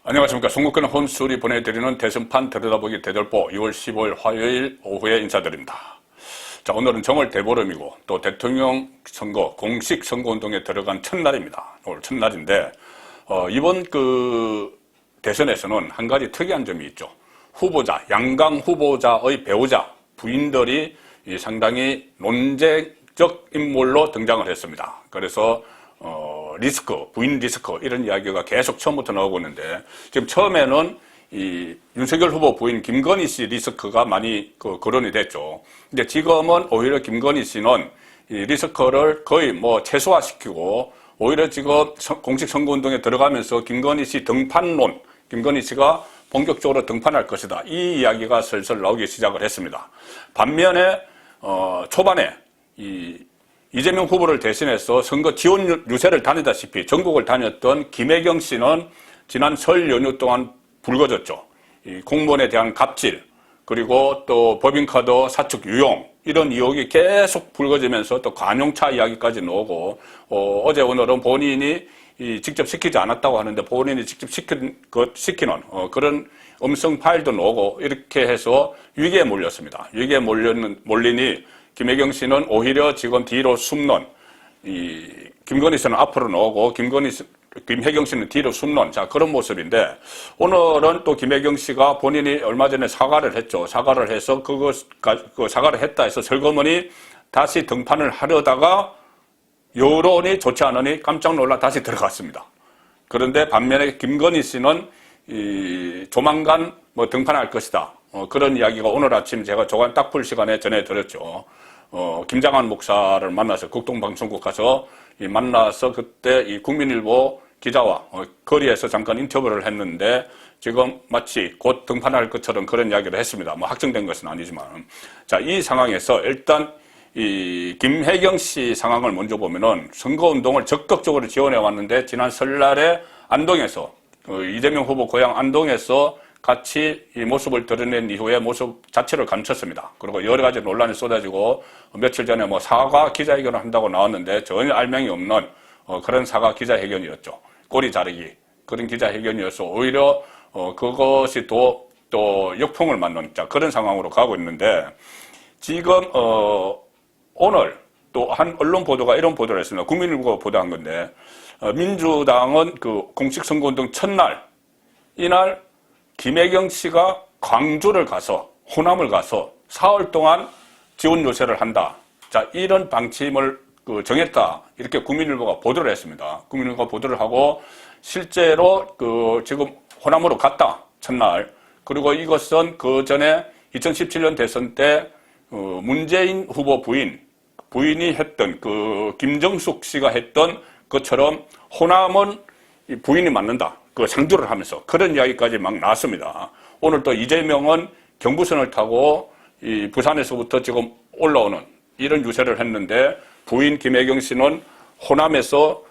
안녕하십니까. 송국근 혼술이 보내드리는 대선판 들여다보기 대들보 2월 15일 화요일 오후에 인사드립니다. 자, 오늘은 정월 대보름이고 또 대통령 선거, 공식 선거운동에 들어간 첫날입니다. 오늘 첫날인데, 이번 대선에서는 한 가지 특이한 점이 있죠. 후보자, 양강 후보자의 배우자, 부인들이 상당히 논쟁적 인물로 등장을 했습니다. 그래서 리스크, 부인 리스크 이런 이야기가 계속 처음부터 나오고 있는데, 지금 처음에는 이 윤석열 후보 부인 김건희 씨 리스크가 많이 거론이 됐죠. 근데 지금은 오히려 김건희 씨는 이 리스크를 거의 최소화시키고, 오히려 지금 공식 선거운동에 들어가면서 김건희 씨 등판론, 김건희 씨가 본격적으로 등판할 것이다, 이 이야기가 슬슬 나오기 시작을 했습니다. 반면에 초반에 이재명 후보를 대신해서 선거 지원 유세를 다니다시피 전국을 다녔던 김혜경 씨는 지난 설 연휴 동안 불거졌죠. 이 공무원에 대한 갑질, 그리고 또 법인카드 사측 유용, 이런 의혹이 계속 불거지면서 또 관용차 이야기까지 나오고, 어제 오늘은 본인이 직접 시키지 않았다고 하는데 본인이 직접 시키는 그런 음성 파일도 나오고, 이렇게 해서 위기에 몰렸습니다. 위기에 몰리니 김혜경 씨는 오히려 지금 뒤로 숨는, 김건희 씨는 앞으로 나오고 김혜경 씨는 뒤로 숨는, 자, 그런 모습인데, 오늘은 또 김혜경 씨가 본인이 얼마 전에 사과를 했죠. 사과를 해서 사과를 했다 해서 설거머니 다시 등판을 하려다가 여론이 좋지 않으니 깜짝 놀라 다시 들어갔습니다. 그런데 반면에 김건희 씨는 조만간 등판할 것이다, 그런 이야기가 오늘 아침 제가 조간 딱 풀 시간에 전해드렸죠. 김장한 목사를 만나서 국동방송국 가서 만나서 그때 이 국민일보 기자와 거리에서 잠깐 인터뷰를 했는데, 지금 마치 곧 등판할 것처럼 그런 이야기를 했습니다. 확정된 것은 아니지만. 자, 이 상황에서 일단 이 김혜경 씨 상황을 먼저 보면은 선거운동을 적극적으로 지원해 왔는데, 지난 설날에 안동에서 이재명 후보 고향 안동에서 같이 이 모습을 드러낸 이후에 모습 자체를 감췄습니다. 그리고 여러 가지 논란이 쏟아지고, 며칠 전에 사과 기자회견을 한다고 나왔는데 전혀 알맹이 없는 그런 사과 기자회견이었죠. 꼬리 자르기, 그런 기자회견이어서 오히려 그것이 또 역풍을 맞는, 자, 그런 상황으로 가고 있는데, 지금 오늘 또 한 언론 보도가 이런 보도를 했습니다. 국민일보가 보도한 건데, 민주당은 공식 선거운동 첫날, 이날 김혜경 씨가 광주를 가서, 호남을 가서 사흘 동안 지원 요새를 한다, 자, 이런 방침을 정했다, 이렇게 국민일보가 보도를 했습니다. 국민일보가 보도를 하고, 실제로 지금 호남으로 갔다, 첫날. 그리고 이것은 그 전에 2017년 대선 때 문재인 후보 부인이 했던, 김정숙 씨가 했던 것처럼 호남은 부인이 맞는다, 상주를 하면서 그런 이야기까지 막 나왔습니다. 오늘 또 이재명은 경부선을 타고 부산에서부터 지금 올라오는 이런 유세를 했는데, 부인 김혜경 씨는 호남에서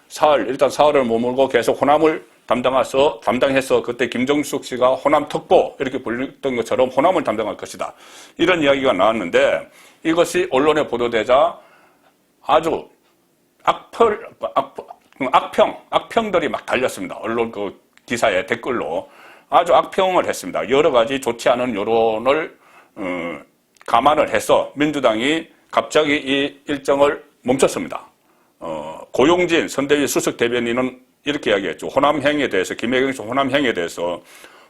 일단 사흘을 머물고 계속 호남을 담당해서 그때 김정숙 씨가 호남 특보 이렇게 불렸던 것처럼 호남을 담당할 것이다, 이런 이야기가 나왔는데, 이것이 언론에 보도되자 아주 악평들이 막 달렸습니다. 언론 기사에 댓글로 아주 악평을 했습니다. 여러 가지 좋지 않은 여론을 감안을 해서 민주당이 갑자기 이 일정을 멈췄습니다. 고용진 선대위 수석 대변인은 이렇게 이야기했죠. 호남행에 대해서, 김혜경 씨 호남행에 대해서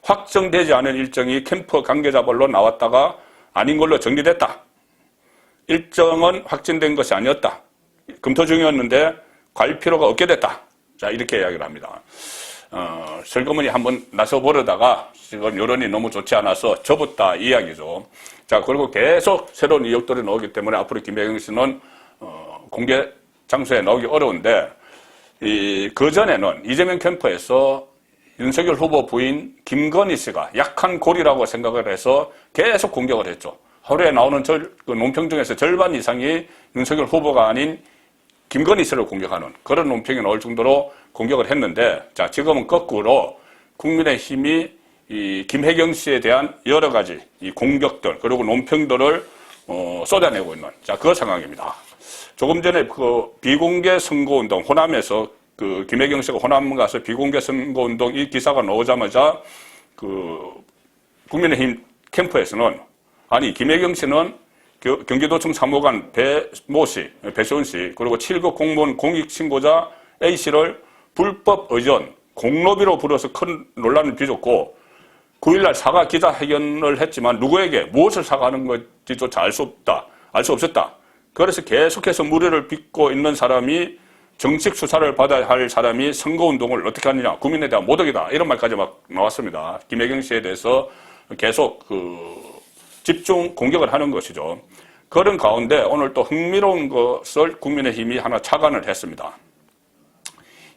확정되지 않은 일정이 캠프 관계자별로 나왔다가 아닌 걸로 정리됐다. 일정은 확정된 것이 아니었다. 검토 중이었는데 갈 필요가 없게 됐다. 자, 이렇게 이야기를 합니다. 설거머니 한번 나서보려다가 지금 여론이 너무 좋지 않아서 접었다, 이 이야기죠. 자, 그리고 계속 새로운 의혹들이 나오기 때문에 앞으로 김혜경 씨는 공개 장소에 나오기 어려운데, 그전에는 이재명 캠프에서 윤석열 후보 부인 김건희 씨가 약한 고리라고 생각을 해서 계속 공격을 했죠. 하루에 나오는 논평 중에서 절반 이상이 윤석열 후보가 아닌 김건희 씨를 공격하는 그런 논평이 나올 정도로 공격을 했는데, 자, 지금은 거꾸로 국민의힘이 이 김혜경 씨에 대한 여러 가지 이 공격들, 그리고 논평들을 쏟아내고 있는, 자, 그 상황입니다. 조금 전에 비공개 선거운동, 호남에서 그 김혜경 씨가 호남 가서 비공개 선거운동 이 기사가 나오자마자 그 국민의힘 캠프에서는 아니 김혜경 씨는 경기도청 사무관 배모 씨, 배수원 씨 그리고 7급 공무원 공익신고자 A 씨를 불법 의전, 공로비로 불어서 큰 논란을 빚었고 9일날 사과 기자회견을 했지만 누구에게 무엇을 사과하는 건지조차 알 수 없었다. 그래서 계속해서 무리를 빚고 있는 사람이 정식 수사를 받아야 할 사람이 선거운동을 어떻게 하느냐. 국민에 대한 모독이다. 이런 말까지 막 나왔습니다. 김혜경 씨에 대해서 계속 집중 공격을 하는 것이죠. 그런 가운데 오늘 또 흥미로운 것을 국민의힘이 하나 착안을 했습니다.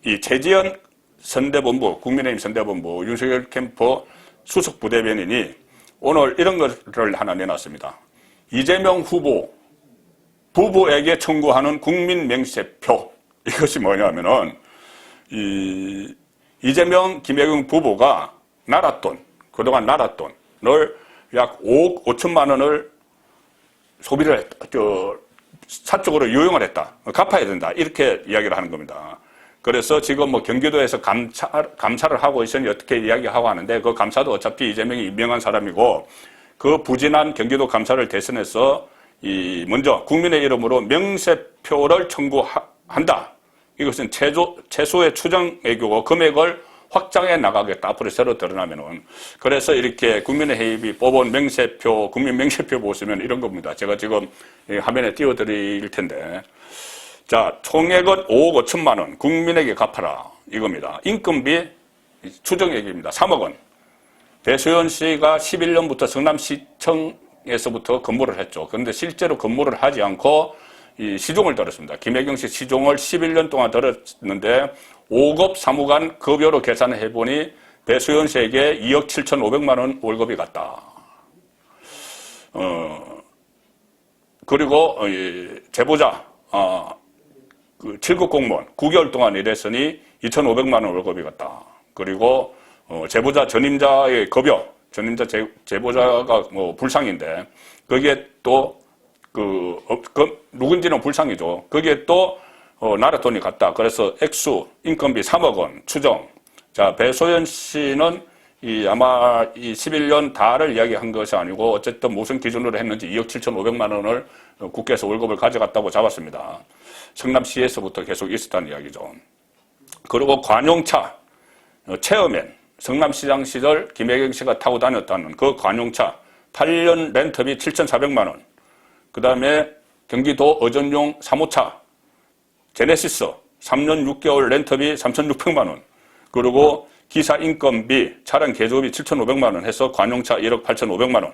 이 최지연 선대본부, 국민의힘 선대본부 윤석열 캠프 수석 부대변인이 오늘 이런 것을 하나 내놨습니다. 이재명 후보 부부에게 청구하는 국민 명세표. 이것이 뭐냐면은 이재명 김혜경 부부가 그동안 나라 돈을 약 5억 5천만 원을 소비를 사적으로 유용을 했다. 갚아야 된다. 이렇게 이야기를 하는 겁니다. 그래서 지금 뭐 경기도에서 감사를 하고 있으니 어떻게 이야기하고 하는데 그 감사도 어차피 이재명이 임명한 사람이고 그 부진한 경기도 감사를 대선해서 먼저 국민의 이름으로 명세표를 청구한다. 이것은 최소의 추정 애교고 금액을 확장해 나가겠다. 앞으로 새로 드러나면은. 그래서 이렇게 국민의힘이 뽑은 명세표, 국민 명세표 보시면 이런 겁니다. 제가 지금 화면에 띄워드릴 텐데. 자, 총액은 5억 5천만 원. 국민에게 갚아라. 이겁니다. 인건비 추정액입니다. 3억 원. 배수연 씨가 11년부터 성남시청에서부터 근무를 했죠. 그런데 실제로 근무를 하지 않고 시종을 들었습니다. 김혜경 씨 시종을 11년 동안 들었는데 5급 사무관 급여로 계산을 해보니 배수연 씨에게 2억 7,500만 원 월급이 갔다. 그리고 제보자 그 7급 공무원 9개월 동안 일했으니 2,500만 원 월급이 갔다. 그리고 제보자 전임자의 급여, 전임자 제보자가 뭐 불상인데 거기에 또 누군지는 불상이죠. 거기에 또 나라 돈이 갔다. 그래서 액수, 인건비 3억 원 추정. 자, 배소연 씨는 아마 11년 다를 이야기한 것이 아니고 어쨌든 무슨 기준으로 했는지 2억 7,500만 원을 국회에서 월급을 가져갔다고 잡았습니다. 성남시에서부터 계속 있었다는 이야기죠. 그리고 관용차, 체어맨, 성남시장 시절 김혜경 씨가 타고 다녔다는 그 관용차 8년 렌트비 7,400만 원. 그 다음에 경기도 어전용 사무차 제네시스 3년 6개월 렌터비 3,600만 원. 그리고 기사 인건비, 차량 개조비 7,500만 원 해서 관용차 1억 8,500만 원.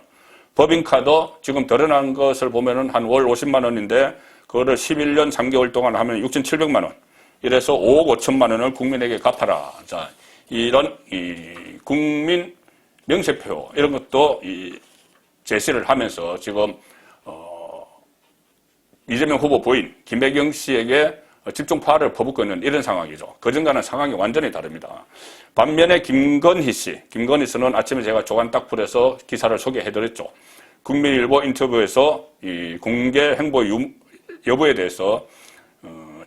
법인카드 지금 드러난 것을 보면은 한 월 50만 원인데 그거를 11년 3개월 동안 하면 6,700만 원. 이래서 5억 5천만 원을 국민에게 갚아라. 자, 이런 국민 명세표 이런 것도 제시를 하면서 지금 이재명 후보 부인 김혜경 씨에게 집중파를 퍼붓고 있는 이런 상황이죠. 그전과는 상황이 완전히 다릅니다. 반면에 김건희 씨는 아침에 제가 조간딱풀에서 기사를 소개해드렸죠. 국민일보 인터뷰에서 이 공개 행보 여부에 대해서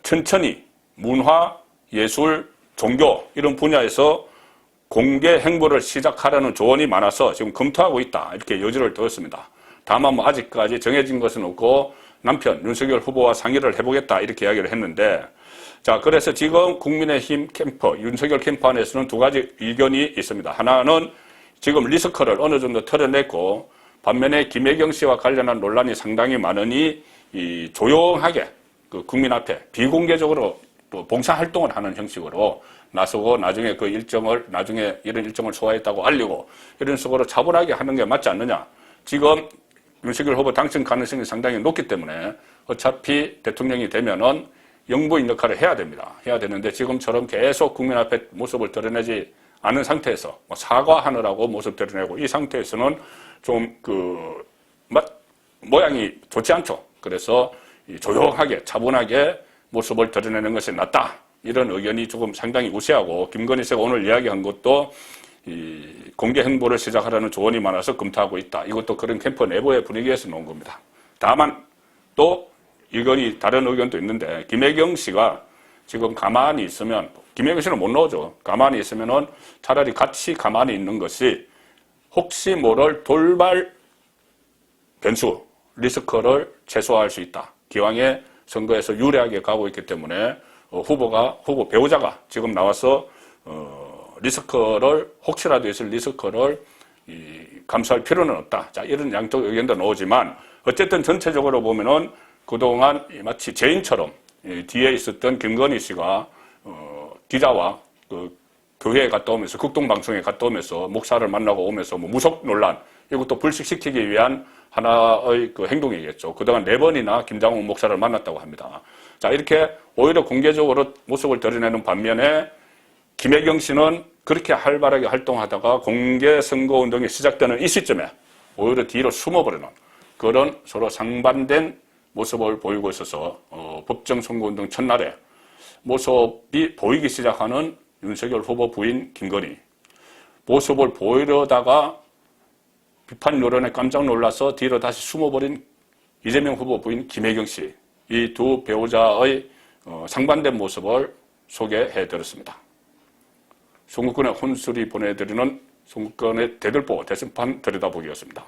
천천히 문화, 예술, 종교 이런 분야에서 공개 행보를 시작하라는 조언이 많아서 지금 검토하고 있다. 이렇게 여지를 두었습니다. 다만 뭐 아직까지 정해진 것은 없고 남편 윤석열 후보와 상의를 해보겠다 이렇게 이야기를 했는데 자 그래서 지금 국민의힘 캠프 윤석열 캠프 안에서는 두 가지 의견이 있습니다. 하나는 지금 리스크를 어느 정도 털어냈고 반면에 김혜경 씨와 관련한 논란이 상당히 많으니 조용하게 그 국민 앞에 비공개적으로 또 봉사활동을 하는 형식으로 나서고 나중에 이런 일정을 소화했다고 알리고 이런 식으로 차분하게 하는 게 맞지 않느냐. 지금 윤석열 후보 당선 가능성이 상당히 높기 때문에 어차피 대통령이 되면은 영부인 역할을 해야 됩니다. 해야 되는데 지금처럼 계속 국민 앞에 모습을 드러내지 않은 상태에서 사과하느라고 모습 드러내고 이 상태에서는 좀 모양이 좋지 않죠. 그래서 조용하게 차분하게 모습을 드러내는 것이 낫다. 이런 의견이 조금 상당히 우세하고 김건희 씨가 오늘 이야기한 것도 공개 행보를 시작하라는 조언이 많아서 검토하고 있다. 이것도 그런 캠프 내부의 분위기에서 나온 겁니다. 다만 또 다른 의견도 있는데 김혜경 씨가 지금 가만히 있으면 김혜경 씨는 못 나오죠. 가만히 있으면은 차라리 같이 가만히 있는 것이 혹시 모를 돌발 변수, 리스크를 최소화할 수 있다. 기왕에 선거에서 유리하게 가고 있기 때문에 후보 배우자가 지금 나와서 리스크를 혹시라도 있을 리스크를 감수할 필요는 없다. 자, 이런 양쪽 의견도 나오지만 어쨌든 전체적으로 보면은 그동안 마치 죄인처럼 뒤에 있었던 김건희 씨가 기자와 그 교회에 갔다 오면서 극동방송에 갔다 오면서 목사를 만나고 오면서 뭐 무속 논란 이것도 불식시키기 위한 하나의 그 행동이겠죠. 그동안 4번이나 김장훈 목사를 만났다고 합니다. 자, 이렇게 오히려 공개적으로 모습을 드러내는 반면에 김혜경 씨는 그렇게 활발하게 활동하다가 공개 선거운동이 시작되는 이 시점에 오히려 뒤로 숨어버리는 그런 서로 상반된 모습을 보이고 있어서 법정 선거운동 첫날에 모습이 보이기 시작하는 윤석열 후보 부인 김건희 모습을 보이려다가 비판 여론에 깜짝 놀라서 뒤로 다시 숨어버린 이재명 후보 부인 김혜경 씨 이 두 배우자의 상반된 모습을 소개해드렸습니다. 송국근의 혼술이 보내드리는 송국근의 대들보 대선판 들여다보기였습니다.